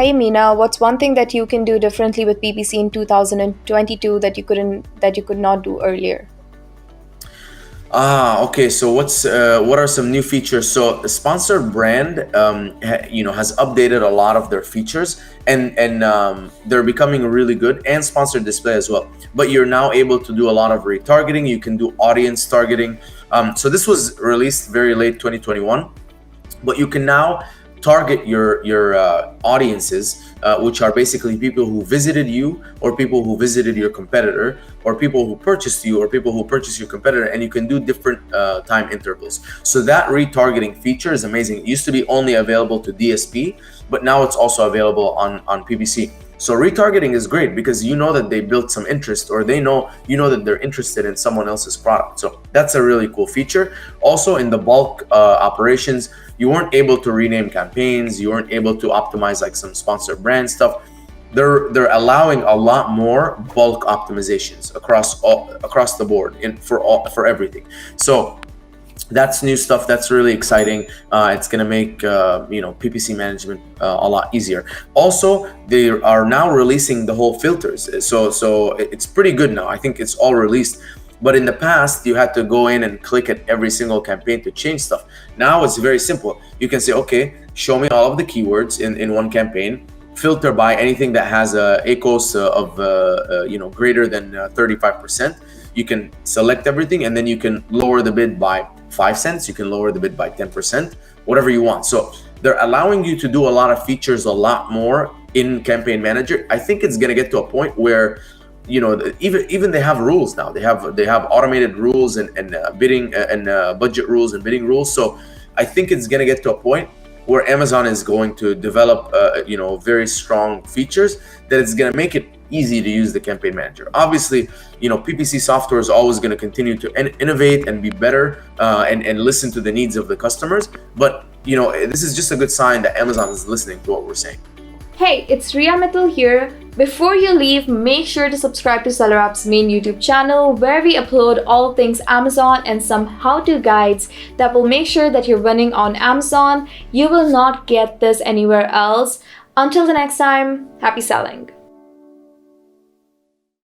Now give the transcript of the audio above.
Hey Mina, what's one thing that you can do differently with PPC in 2022 that you could not do earlier? Okay. So what are some new features? So the sponsored brand, has updated a lot of their features, and they're becoming really good, and sponsored display as well. But you're now able to do a lot of retargeting. You can do audience targeting. So this was released very late 2021, but you can now target your audiences, which are basically people who visited you, or people who visited your competitor, or people who purchased you, or people who purchased your competitor, and you can do different time intervals. So that retargeting feature is amazing. It used to be only available to DSP, but now it's also available on PPC. So retargeting is great because you know that they built some interest, or you know that they're interested in someone else's product. So that's a really cool feature. Also, in the bulk operations, you weren't able to rename campaigns. You weren't able to optimize like some sponsored brand stuff. They're allowing a lot more bulk optimizations across the board for everything. So that's new stuff. That's really exciting. It's gonna make PPC management a lot easier. Also, they are now releasing the whole filters. So it's pretty good now. I think it's all released. But in the past, you had to go in and click at every single campaign to change stuff. Now it's very simple. You can say, okay, show me all of the keywords in one campaign. Filter by anything that has a ACOS of greater than 35%. You can select everything, and then you can lower the bid by 5 cents. You can lower the bid by 10%, whatever you want. So they're allowing you to do a lot of features, a lot more in Campaign Manager. I think it's going to get to a point where even they have rules now. They have automated rules and bidding and budget rules and bidding rules. So I think it's going to get to a point where Amazon is going to develop very strong features that it's going to make it easy to use the Campaign Manager. Obviously, PPC software is always going to continue to innovate and be better, and listen to the needs of the customers. But this is just a good sign that Amazon is listening to what we're saying. Hey, it's Ria Mittal here. Before you leave, make sure to subscribe to SellerApp's main YouTube channel where we upload all things Amazon and some how-to guides that will make sure that you're winning on Amazon. You will not get this anywhere else. Until the next time, happy selling.